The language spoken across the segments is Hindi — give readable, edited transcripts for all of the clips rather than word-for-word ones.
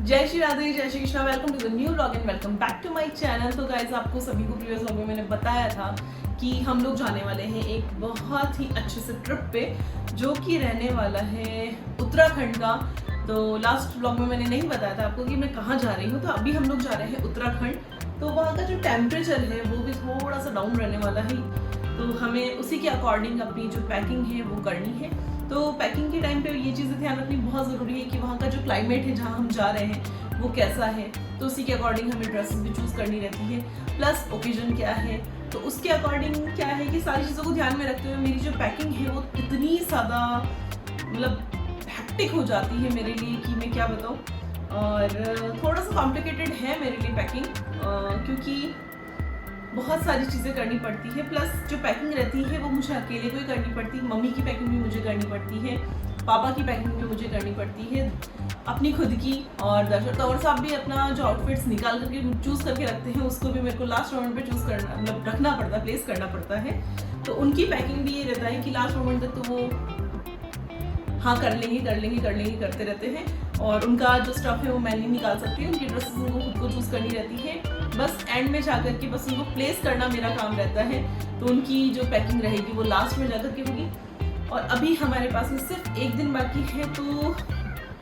जय श्री राधे, जय Shri Krishna. Welcome to the new vlog and welcome back to my channel. तो गाइस, आपको सभी को प्रीवियस व्लॉग में मैंने बताया था कि हम लोग जाने वाले हैं एक बहुत ही अच्छे से ट्रिप पे, जो कि रहने वाला है उत्तराखंड का। तो लास्ट व्लॉग में मैंने नहीं बताया था आपको कि मैं कहाँ जा रही हूँ। तो अभी हम लोग जा रहे हैं उत्तराखंड। तो वहाँ का जो टेम्परेचर है वो भी थोड़ा सा डाउन रहने वाला है, तो हमें उसी के अकॉर्डिंग अपनी जो पैकिंग है वो करनी है। तो पैकिंग के टाइम पे ये चीज़ें ध्यान रखनी बहुत ज़रूरी है कि वहाँ का जो क्लाइमेट है जहाँ हम जा रहे हैं वो कैसा है, तो उसी के अकॉर्डिंग हमें ड्रेसेस भी चूज़ करनी रहती है। प्लस ओकेजन क्या है, तो उसके अकॉर्डिंग क्या है कि सारी चीज़ों को ध्यान में रखते हुए मेरी जो पैकिंग है वो इतनी ज़्यादा मतलब हैक्टिक हो जाती है मेरे लिए कि मैं क्या बताऊँ। और थोड़ा सा कॉम्प्लिकेटेड है मेरे लिए पैकिंग, क्योंकि बहुत सारी चीज़ें करनी पड़ती है। प्लस जो पैकिंग रहती है वो मुझे अकेले को ही करनी पड़ती है। मम्मी की पैकिंग भी मुझे करनी पड़ती है, पापा की पैकिंग भी मुझे करनी पड़ती है, अपनी खुद की। और दर्शक तंवर साहब भी अपना जो आउटफिट्स निकाल करके चूज़ करके रखते हैं उसको भी मेरे को लास्ट मोमेंट पे चूज़ करना मतलब रखना पड़ता है, प्लेस करना पड़ता है। तो उनकी पैकिंग भी ये रहता है कि लास्ट मोमेंट तक तो वो हाँ कर लेंगे करते रहते हैं। और उनका जो स्टफ है वो मैं नहीं निकाल सकती, उनकी ड्रेसेस उनको खुद को चूज़ करनी रहती है। बस एंड में जाकर के बस उनको प्लेस करना मेरा काम रहता है। तो उनकी जो पैकिंग रहेगी वो लास्ट में जाकर के होगी। और अभी हमारे पास में सिर्फ एक दिन बाकी है, तो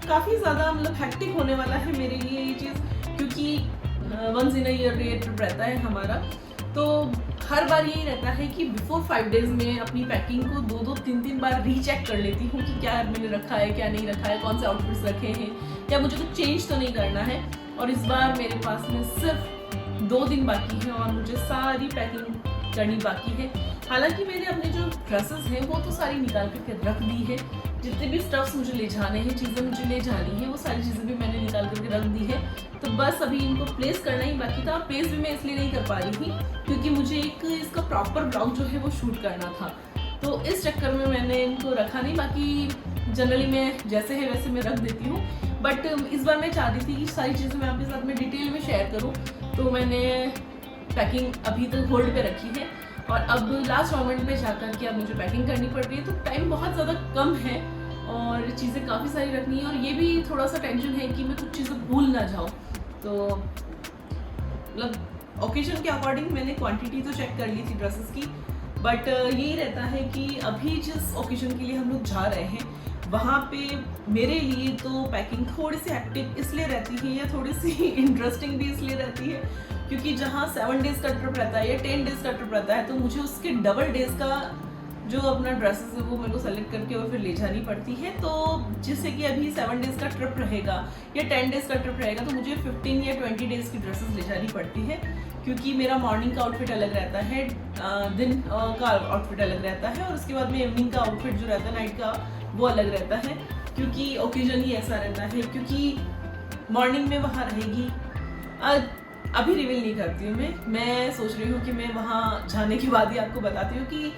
काफ़ी ज़्यादा मतलब हैक्टिक होने वाला है मेरे लिए ये चीज़, क्योंकि वंस इन अ ईयर ये ट्रिप रहता है हमारा। तो हर बार यही रहता है कि बिफोर 5 डेज़ में अपनी पैकिंग को 2-2, 3-3 बार रीचेक कर लेती हूँ कि क्या मैंने रखा है, क्या नहीं रखा है, कौन से आउटफिट्स रखे हैं, क्या मुझे कुछ चेंज तो नहीं करना है। और इस बार मेरे पास में सिर्फ 2 दिन बाकी हैं और मुझे सारी पैकिंग करनी बाकी है। हालांकि मैंने अपने जो ड्रेसेस हैं वो तो सारी निकाल करके रख दी है। जितने भी स्टफ्स मुझे ले जाने हैं, चीज़ें मुझे ले जानी है, वो सारी चीज़ें भी मैंने निकाल करके रख दी है। तो बस अभी इनको प्लेस करना ही बाकी था। प्लेस भी मैं इसलिए नहीं कर पा रही थी क्योंकि मुझे एक इसका प्रॉपर ब्लॉग जो है वो शूट करना था, तो इस चक्कर में मैंने इनको रखा नहीं। बाकी जनरली मैं जैसे है वैसे मैं रख देती हूँ, बट इस बार मैं चाहती थी कि सारी चीज़ें मैं आपके साथ में डिटेल में शेयर करूँ। तो मैंने पैकिंग अभी तक होल्ड पे रखी है और अब लास्ट मोमेंट में जाकर के अब मुझे पैकिंग करनी पड़ रही है। तो टाइम बहुत ज़्यादा कम है और चीज़ें काफ़ी सारी रखनी है, और ये भी थोड़ा सा टेंशन है कि मैं कुछ चीज़ें भूल ना जाऊँ। तो मतलब ओकेजन के अकॉर्डिंग मैंने क्वांटिटी तो चेक कर ली थी ड्रेसेस की, बट यही रहता है कि अभी जिस ओकेजन के लिए हम लोग जा रहे हैं वहाँ पे मेरे लिए तो पैकिंग थोड़ी सी एक्टिव इसलिए रहती है या थोड़ी सी इंटरेस्टिंग भी इसलिए रहती है क्योंकि जहाँ 7 डेज़ का ट्रिप रहता है या 10 डेज़ का ट्रिप रहता है तो मुझे उसके डबल डेज़ का जो अपना ड्रेसेस है वो मेरे को सेलेक्ट करके और फिर ले जानी पड़ती है। तो जिससे कि अभी 7 डेज़ का ट्रिप रहेगा या 10 डेज़ का ट्रिप रहेगा तो मुझे 15 या 20 डेज़ की ड्रेसेस ले जानी पड़ती है, क्योंकि मेरा मॉर्निंग का आउटफिट अलग रहता है, दिन का आउटफिट अलग रहता है, और उसके बाद में इवनिंग का आउटफिट जो रहता है नाइट का वो अलग रहता है, क्योंकि ओकेजन ही ऐसा रहता है। क्योंकि मॉर्निंग में वहाँ रहेगी, अभी रिवील नहीं करती हूँ मैं सोच रही हूँ कि मैं वहाँ जाने के बाद ही आपको बताती हूँ कि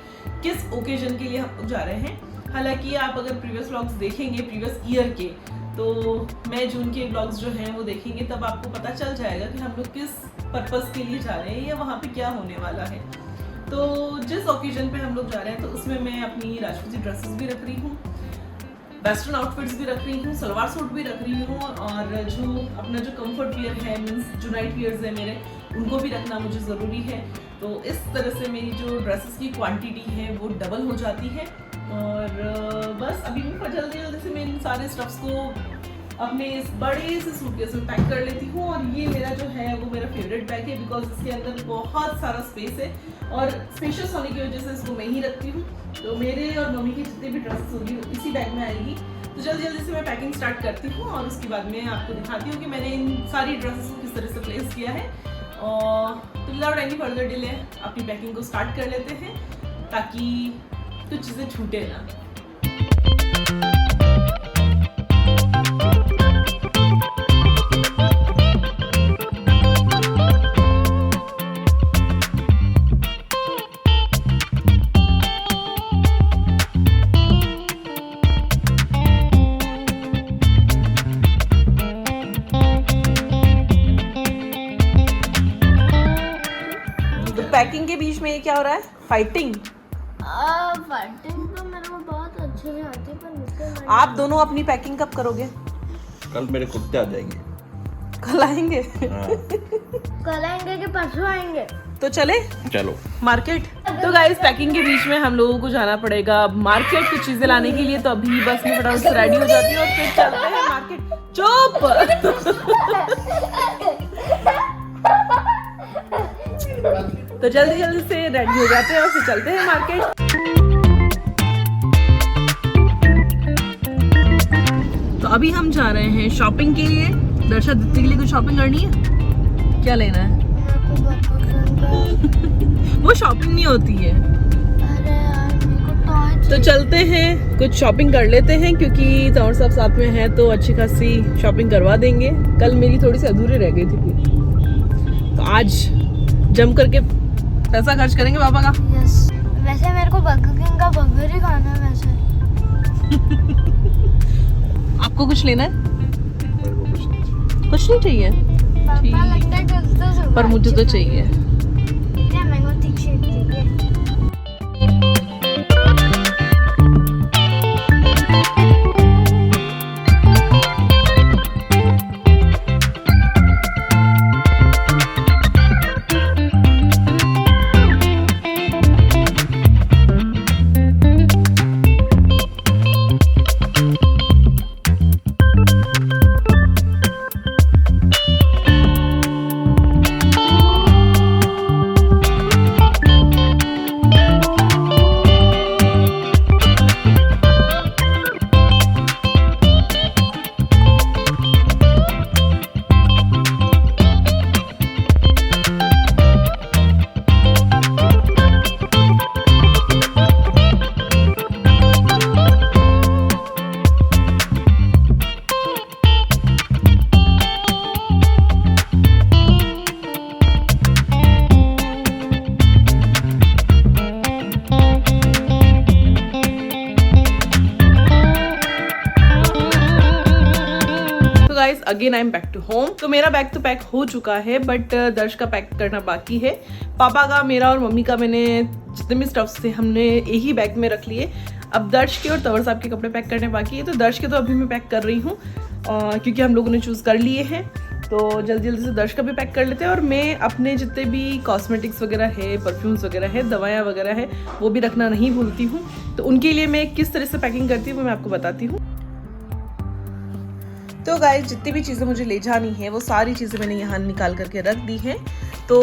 किस ओकेजन के लिए हम लोग जा रहे हैं। हालांकि आप अगर प्रीवियस व्लॉग्स देखेंगे प्रीवियस ईयर के, तो मई जून के व्लॉग्स जो हैं वो देखेंगे तब आपको पता चल जाएगा कि हम लोग किस पर्पस के लिए जा रहे हैं या वहाँ पे क्या होने वाला है। तो जिस ओकेजन पे हम लोग जा रहे हैं तो उसमें मैं अपनी राजपूती ड्रेसेस भी रख रही हूँ, वेस्टर्न आउटफिट्स भी रख रही हूँ, सलवार सूट भी रख रही हूँ, और जो अपना जो कंफर्ट वियर है मीन्स जो नाइट वियर्स है मेरे, उनको भी रखना मुझे ज़रूरी है। तो इस तरह से मेरी जो ड्रेसेस की क्वांटिटी है वो डबल हो जाती है। और बस अभी मैं जल्दी से मैं इन सारे स्टफ्स को अपने इस बड़े से सूटकेस में पैक कर लेती हूँ। और ये मेरा जो है वो मेरा फेवरेट बैग है, बिकॉज इसके अंदर बहुत सारा स्पेस है और स्पेशियस होने की वजह से इसको मैं ही रखती हूँ। तो मेरे और मम्मी की जितनी भी ड्रेसेस होगी इसी बैग में आएगी। तो जल्दी जल्दी से मैं पैकिंग स्टार्ट करती हूँ और उसके बाद में आपको दिखाती हूँ कि मैंने इन सारी ड्रेसेस को किस तरह से प्लेस किया है। और तो विदाउट एनी फर्दर डिले अपनी पैकिंग को स्टार्ट कर लेते हैं ताकि कुछ चीज़ें छूटे ना। पैकिंग के बीच में ये क्या हो रहा है? फाइटिंग तो मेरे को बहुत अच्छे से आती है, पर मुझे आप दोनों अपनी पैकिंग कब करोगे? कल मेरे कुत्ते आ जाएंगे। कल आएंगे? कल आएंगे कि परसों आएंगे? तो चले चलो मार्केट। तो गाइस पैकिंग के बीच में हम लोगों को जाना पड़ेगा मार्केट कुछ चीजें लाने के लिए। तो अभी बस में फटाफट से रेडी हो जाती है और फिर चलते हैं मार्केट। चुप। तो जल्दी जल्दी से रेडी हो जाते हैं और फिर चलते हैं मार्केट। तो अभी हम जा रहे हैं शॉपिंग के लिए। दर्शा दीदी के लिए कुछ शॉपिंग करनी है? क्या लेना है? वो शॉपिंग नहीं होती है। अरे यार मेरे को तो चलते हैं कुछ शॉपिंग कर लेते हैं, क्योंकि तंवर साहब साथ में है तो अच्छी खासी शॉपिंग करवा देंगे। कल मेरी थोड़ी सी अधूरी रह गई थी, तो आज जम करके पैसा खर्च करेंगे पापा का। यस, वैसे मेरे को बर्गर किंग का बर्गर ही खाना है वैसे। आपको कुछ लेना है? कुछ नहीं चाहिए? पापा लगता है कुछ तो सुबह पर मुझे तो चाहिए। क्या मैंगो थिक शेक चाहिए? Guys again I am back to home. तो मेरा बैग तो पैक हो चुका है, बट दर्श का पैक करना बाकी है। पापा का, मेरा और मम्मी का मैंने जितने भी स्टफ्स थे हमने एक ही बैग में रख लिए। अब दर्श के और तंवर साहब के कपड़े पैक करने बाकी है। तो दर्श के तो अभी मैं पैक कर रही हूँ क्योंकि हम लोगों ने चूज़ कर लिए हैं। तो जल्दी जल्दी से दर्श का भी पैक कर लेते हैं। और मैं अपने जितने भी कॉस्मेटिक्स वगैरह है, परफ्यूम्स वगैरह है, दवाइयाँ वगैरह है, वो भी रखना नहीं भूलती हूँ। तो उनके लिए मैं किस तरह से पैकिंग करती हूँ वो मैं आपको बताती हूँ। तो गाइस जितनी भी चीज़ें मुझे ले जानी है वो सारी चीज़ें मैंने यहाँ निकाल करके रख दी हैं। तो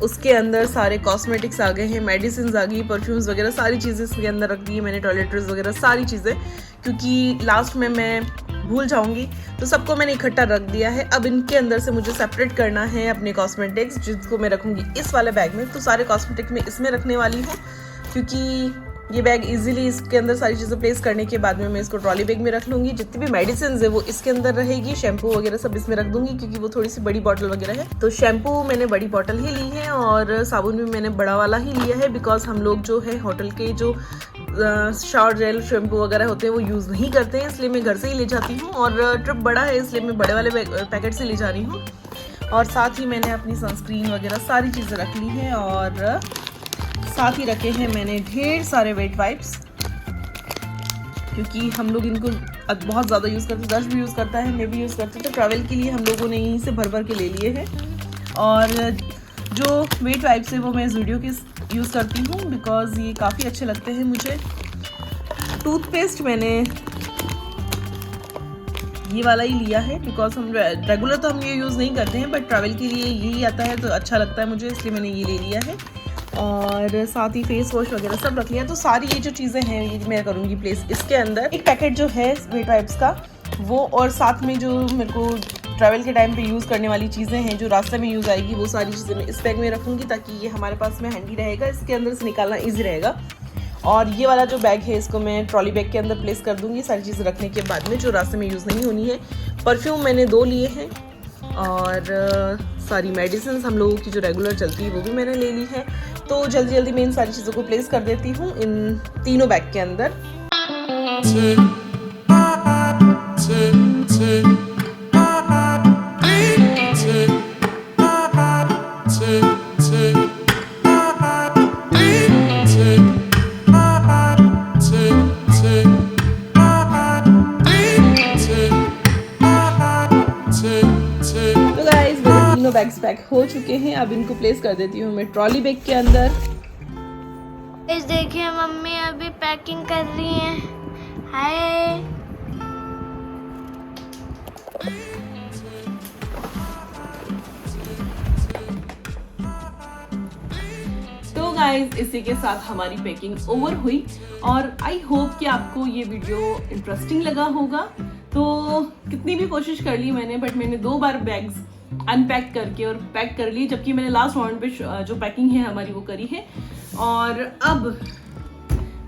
उसके अंदर सारे कॉस्मेटिक्स आ गए हैं, मेडिसिन आ गई, परफ्यूम्स वगैरह सारी चीज़ें इसके अंदर रख दी है मैंने, टॉयलेटरीज वगैरह सारी चीज़ें, क्योंकि लास्ट में मैं भूल जाऊंगी। तो सबको मैंने इकट्ठा रख दिया है। अब इनके अंदर से मुझे सेपरेट करना है अपने कॉस्मेटिक्स, जिसको मैं रखूँगी इस वाले बैग में। तो सारे कॉस्मेटिक्स मैं इसमें रखने वाली हूँ, क्योंकि ये बैग इजीली इसके अंदर सारी चीज़ें प्लेस करने के बाद में मैं इसको ट्रॉली बैग में रख लूँगी। जितनी भी मेडिसिन है वो इसके अंदर रहेगी, शैम्पू वगैरह सब इसमें रख दूँगी, क्योंकि वो थोड़ी सी बड़ी बॉटल वगैरह है। तो शैम्पू मैंने बड़ी बॉटल ही ली है और साबुन भी मैंने बड़ा वाला ही लिया है, बिकॉज हम लोग जो है होटल के जो शावर जेल शैम्पू वगैरह होते हैं वो यूज़ नहीं करते हैं, इसलिए मैं घर से ही ले जाती हूँ। और ट्रिप बड़ा है इसलिए मैं बड़े वाले पैकेट से ले जा रही हूँ। और साथ ही मैंने अपनी सनस्क्रीन वगैरह सारी चीज़ें रख ली हैं। और साथ ही रखे हैं मैंने ढेर सारे वेट वाइप्स, क्योंकि हम लोग इनको बहुत ज़्यादा यूज़ करते हैं। दर्श भी यूज़ करता है, मैं भी यूज़ करती हूँ। तो ट्रैवल के लिए हम लोगों ने यहीं से भर भर के ले लिए हैं। और जो वेट वाइप्स है वो मैं ज़ूडियो के यूज़ करती हूँ, बिकॉज़ ये काफ़ी अच्छे लगते हैं मुझे। टूथपेस्ट मैंने ये वाला ही लिया है बिकॉज हम रेगुलर तो हम ये यूज़ नहीं करते हैं, बट ट्रैवल के लिए यही आता है तो अच्छा लगता है मुझे, इसलिए मैंने ये ले लिया है। और साथ ही फेस वॉश वगैरह सब रख लिया। तो सारी ये जो चीज़ें हैं ये मैं करूँगी प्लेस इसके अंदर। एक पैकेट जो है वे टाइप्स का वो, और साथ में जो मेरे को ट्रैवल के टाइम पे यूज़ करने वाली चीज़ें हैं जो रास्ते में यूज़ आएगी, वो सारी चीज़ें मैं इस बैग में रखूँगी ताकि ये हमारे पास में हैंडी रहेगा, इसके अंदर से निकालना ईजी रहेगा। और ये वाला जो बैग है इसको मैं ट्रॉली बैग के अंदर प्लेस कर दूँगी सारी चीज़ें रखने के बाद में, जो रास्ते में यूज़ नहीं होनी है। परफ्यूम मैंने 2 लिए हैं, और सारी मेडिसिन हम लोगों की जो रेगुलर चलती है वो भी मैंने ले ली है। तो जल्दी जल्दी मैं इन सारी चीज़ों को प्लेस कर देती हूँ इन तीनों बैग के अंदर। बैग्स पैक हो चुके हैं, अब इनको प्लेस कर देती हूँ मैं ट्रॉली बैग के अंदर। इस देखिए मम्मी अभी पैकिंग कर रही हैं। हाय तो गाइज इसी के साथ हमारी पैकिंग ओवर हुई, और आई होप कि आपको ये वीडियो इंटरेस्टिंग लगा होगा। तो कितनी भी कोशिश कर ली मैंने, बट मैंने 2 बार बैग्स अनपैक करके और पैक कर ली, जबकि मैंने लास्ट राउंड पे जो पैकिंग है हमारी वो करी है। और अब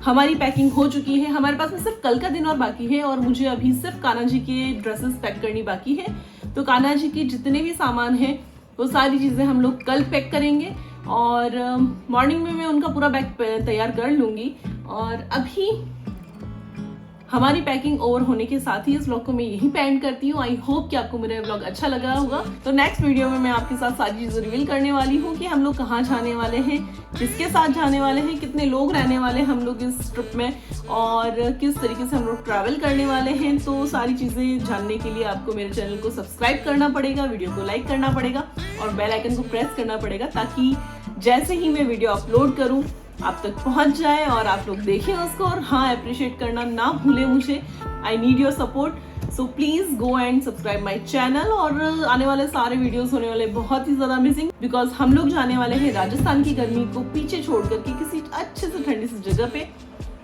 हमारी पैकिंग हो चुकी है, हमारे पास में सिर्फ कल का दिन और बाकी है, और मुझे अभी सिर्फ कान्हा जी के ड्रेसेस पैक करनी बाकी है। तो कान्हा जी के जितने भी सामान हैं वो सारी चीज़ें हम लोग कल पैक करेंगे, और मॉर्निंग में मैं उनका पूरा बैग तैयार कर लूँगी। और अभी हमारी पैकिंग ओवर होने के साथ ही इस व्लॉग को मैं यहीं पे एंड करती हूँ। आई होप कि आपको मेरा व्लॉग अच्छा लगा होगा। तो नेक्स्ट वीडियो में मैं आपके साथ सारी चीज़ें रिवील करने वाली हूँ कि हम लोग कहाँ जाने वाले हैं, किसके साथ जाने वाले हैं, कितने लोग रहने वाले हैं हम लोग इस ट्रिप में, और किस तरीके से हम लोग ट्रैवल करने वाले हैं। तो सारी चीज़ें जानने के लिए आपको मेरे चैनल को सब्सक्राइब करना पड़ेगा, वीडियो को लाइक करना पड़ेगा और बेल आइकन को प्रेस करना पड़ेगा, ताकि जैसे ही मैं वीडियो अपलोड करूँ आप तक पहुंच जाए और आप लोग देखें उसको। और हाँ, अप्रिशिएट करना ना भूलें मुझे। I need your support, so please go and subscribe my channel. और आने वाले सारे वीडियोस होने वाले बहुत ही ज्यादा अमेजिंग, बिकॉज हम लोग जाने वाले हैं राजस्थान की गर्मी को पीछे छोड़ करके किसी अच्छे से ठंडी सी जगह पे।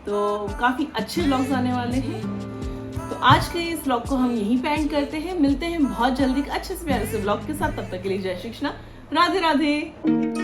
तो काफी अच्छे व्लॉग्स आने वाले हैं। तो आज के इस व्लॉग को हम यहीं पे एंड करते हैं। मिलते हैं बहुत जल्दी अच्छे से प्यारे से व्लॉग के साथ। तब तक के लिए जय श्री कृष्णा, राधे राधे।